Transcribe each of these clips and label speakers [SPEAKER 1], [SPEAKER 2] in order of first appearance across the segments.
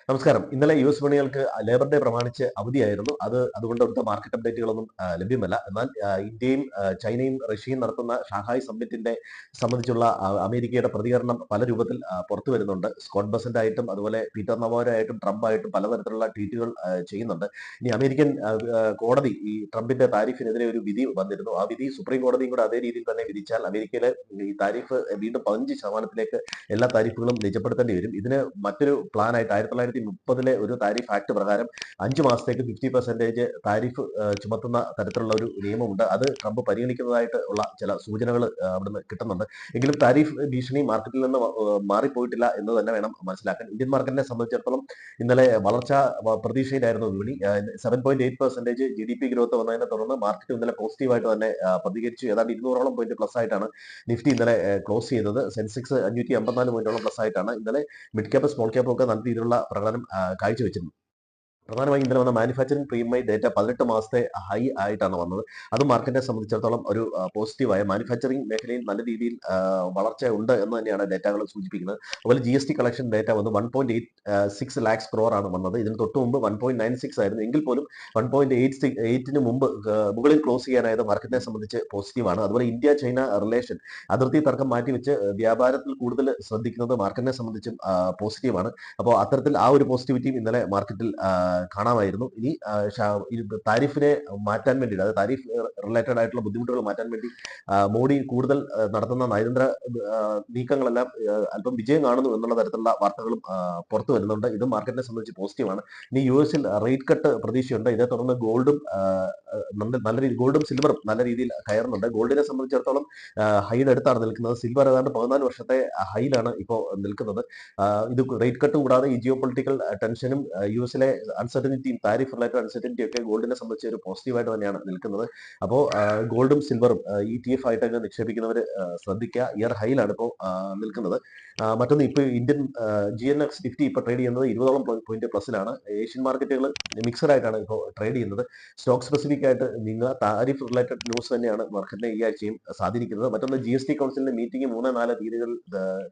[SPEAKER 1] നമസ്കാരം. ഇന്നലെ US വിപണികൾക്ക് labour day പ്രമാണിച്ച് അവധിയായിരുന്നു. അതുകൊണ്ട് അവിടുത്തെ മാർക്കറ്റ് അപ്ഡേറ്റുകളൊന്നും ലഭ്യമല്ല. എന്നാൽ ഇന്ത്യയും ചൈനയും റഷ്യയും നടത്തുന്ന ഷാങ്ഹായ് സമ്മിറ്റിന്റെ സംബന്ധിച്ചുള്ള അമേരിക്കയുടെ പ്രതികരണം പല രൂപത്തിൽ പുറത്തു വരുന്നുണ്ട്. സ്കോട്ട് ബെസന്റ് ആയിട്ടും അതുപോലെ പീറ്റർ നവാരോ ആയിട്ടും ട്രംപ് ആയിട്ടും പലതരത്തിലുള്ള ട്വീറ്റുകൾ ചെയ്യുന്നുണ്ട്. ഇനി അമേരിക്കൻ കോടതി ഈ ട്രംപിന്റെ താരിഫിനെതിരെ ഒരു വിധി വന്നിരുന്നു. ആ വിധി സുപ്രീം കോടതിയും കൂടെ അതേ രീതിയിൽ തന്നെ വിധിച്ചാൽ അമേരിക്കയിലെ ഈ താരിഫ് വീണ്ടും 15% എല്ലാ താരിഫുകളും നിജപ്പെടുത്തേണ്ടി വരും. ഇതിന് മറ്റൊരു പ്ലാനായിട്ട് 1930 ഒരു താരിഫ് ആക്ട് പ്രകാരം 5 മാസത്തേക്ക് 50% താരിഫ് ചുമത്തുന്ന തരത്തിലുള്ള ഒരു നിയമമുണ്ട്. അത് ട്രംപ് പരിഗണിക്കുന്നതായിട്ട് ഉള്ള ചില സൂചനകൾ അവിടുന്ന് കിട്ടുന്നുണ്ട്. എങ്കിലും താരിഫ് ഭീഷണി മാർക്കറ്റിൽ നിന്ന് മാറിപ്പോയിട്ടില്ല എന്ന് തന്നെ വേണം മനസ്സിലാക്കാൻ. ഇന്ത്യൻ മാർക്കറ്റിനെ സംബന്ധിച്ചിടത്തോളം ഇന്നലെ വളർച്ച പ്രതീക്ഷയിലായിരുന്നു വിപണി. 7.8% GDP ഗ്രോത്ത് വന്നതിനെ തുടർന്ന് മാർക്കറ്റ് ഇന്നലെ പോസിറ്റീവായിട്ട് തന്നെ പ്രതികരിച്ചു. ഏതാണ്ട് 200ഓളം പോയിന്റ് പ്ലസ് ആയിട്ടാണ് നിഫ്റ്റി ഇന്നലെ ക്ലോസ് ചെയ്തത്. സെൻസെക്സ് 554 പോയിന്റോളം പ്ലസ് ആയിട്ടാണ് ഇന്നലെ മിഡ് ക്യാപ്പ് സ്മോൾ ക്യാപ്പ് ഒക്കെ നല്ല രീതിയിലുള്ള പ്രകടനം കാഴ്ചവെച്ചിരുന്നത്. പ്രധാനമായും ഇന്നലെ വന്ന മാനുഫാക്ചറിംഗ് PMI ഡേറ്റ 18 മാസത്തെ ഹൈ ആയിട്ടാണ് വന്നത്. അത് മാർക്കറ്റിനെ സംബന്ധിച്ചിടത്തോളം ഒരു പോസിറ്റീവായ മാനുഫാക്ചറിംഗ് മേഖലയിൽ നല്ല രീതിയിൽ വളർച്ച ഉണ്ട് എന്ന് തന്നെയാണ് ഡേറ്റകൾ സൂചിപ്പിക്കുന്നത്. അതുപോലെ GST കളക്ഷൻ ഡേറ്റ വന്ന് 1.86 ലാക്സ് ക്രോർ ആണ് വന്നത്. ഇതിന് തൊട്ട് മുമ്പ് 1.96 ആയിരുന്നു. എങ്കിൽ പോലും 1.88 മുമ്പ് മുകളിൽ ക്ലോസ് ചെയ്യാനായത് മാർക്കറ്റിനെ സംബന്ധിച്ച് പോസിറ്റീവാണ്. അതുപോലെ ഇന്ത്യ ചൈന റിലേഷൻ അതിർത്തി തർക്കം മാറ്റിവെച്ച് വ്യാപാരത്തിൽ കൂടുതൽ ശ്രദ്ധിക്കുന്നത് മാർക്കറ്റിനെ സംബന്ധിച്ചും പോസിറ്റീവാണ്. അപ്പോൾ അത്തരത്തിൽ ആ ഒരു പോസിറ്റിവിറ്റിയും ഇന്നലെ മാർക്കറ്റിൽ കാണാമായിരുന്നു. ഇനി താരിഫിനെ മാറ്റാൻ വേണ്ടി, അതായത് താരിഫ് റിലേറ്റഡ് ആയിട്ടുള്ള ബുദ്ധിമുട്ടുകൾ മാറ്റാൻ വേണ്ടി മോഡി കൂടുതൽ നടത്തുന്ന നയതന്ത്ര നീക്കങ്ങളെല്ലാം അല്പം വിജയം കാണുന്നു എന്നുള്ള തരത്തിലുള്ള വാർത്തകളും പുറത്തു വരുന്നുണ്ട്. ഇത് മാർക്കറ്റിനെ സംബന്ധിച്ച് പോസിറ്റീവാണ്. ഇനി US റേറ്റ് കട്ട് പ്രതീക്ഷയുണ്ട്. ഇതേ തുടർന്ന് ഗോൾഡും സിൽവറും നല്ല രീതിയിൽ കയറുന്നുണ്ട്. ഗോൾഡിനെ സംബന്ധിച്ചിടത്തോളം ഹൈയുടെ അടുത്താണ് നിൽക്കുന്നത്. സിൽവർ ഏതാണ്ട് 14 വർഷത്തെ ഹൈയിലാണ് ഇപ്പോൾ നിൽക്കുന്നത്. ഇത് റേറ്റ് കട്ട് കൂടാതെ ഈ ജിയോ പൊളിറ്റിക്കൽ ടെൻഷനും US അൺസർട്ടനിറ്റിയും താരിഫ് റിലേറ്റഡ് അൺസർട്ടനിറ്റി ഒക്കെ ഗോൾഡിനെ സംബന്ധിച്ച് ഒരു പോസിറ്റീവായിട്ട് തന്നെയാണ് നിൽക്കുന്നത്. അപ്പോൾ ഗോൾഡും സിൽവറും ETF ആയിട്ടൊക്കെ നിക്ഷേപിക്കുന്നവർ ശ്രദ്ധിക്കുക. ഇയർ ഹൈയിലാണ് ഇപ്പോൾ നിൽക്കുന്നത്. മറ്റൊന്ന് ഇപ്പോൾ ഇന്ത്യൻ GNX നിഫ്റ്റി ഇപ്പോൾ ട്രേഡ് ചെയ്യുന്നത് 20ഓളം പോയിന്റ് പ്ലസിലാണ്. ഏഷ്യൻ മാർക്കറ്റുകൾ മിക്സഡ് ആയിട്ടാണ് ഇപ്പോൾ ട്രേഡ് ചെയ്യുന്നത്. സ്റ്റോക്ക് സ്പെസിഫിക് ആയിട്ട് നിങ്ങൾ താരിഫ് റിലേറ്റഡ് ന്യൂസ് തന്നെയാണ് മാർക്കറ്റിനെ ഈ ആഴ്ചയും സ്വാധീനിക്കുന്നത്. മറ്റൊന്ന് GST കൗൺസിലിന്റെ മീറ്റിംഗ് 3-4 തീയതികളിൽ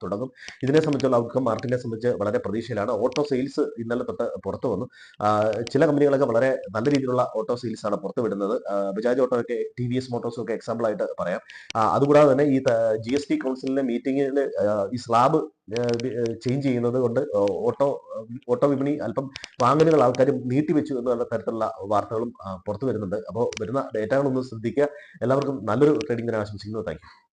[SPEAKER 1] തുടങ്ങും. ഇതിനെ സംബന്ധിച്ചുള്ള ഔട്ട്കം മാർക്കറ്റിനെ സംബന്ധിച്ച് വളരെ പ്രതീക്ഷയിലാണ്. ഓട്ടോ സെയിൽസ് ഇന്നലെ തൊട്ട് പുറത്തു വന്നു. ചില കമ്പനികളൊക്കെ വളരെ നല്ല രീതിയിലുള്ള ഓട്ടോ സെയിൽസ് ആണ് പുറത്തു വിടുന്നത്. ബജാജ് ഓട്ടോ ഒക്കെ TVS മോട്ടോഴ്സും ഒക്കെ എക്സാമ്പിൾ ആയിട്ട് പറയാം. അതുകൂടാതെ തന്നെ ഈ GST കൗൺസിലിന്റെ മീറ്റിംഗിൽ ഈ സ്ലാബ് ചേഞ്ച് ചെയ്യുന്നത് കൊണ്ട് ഓട്ടോ വിപണി അല്പം വാങ്ങലുകൾ ആൾക്കാർ നീട്ടിവെച്ചു എന്നുള്ള തരത്തിലുള്ള വാർത്തകളും പുറത്തു വരുന്നുണ്ട്. അപ്പോൾ വരുന്ന ഡേറ്റകളൊന്ന് ശ്രദ്ധിക്കുക. എല്ലാവർക്കും നല്ലൊരു ട്രേഡിംഗ് ദിനം ആശംസിക്കുന്നു. Thank you.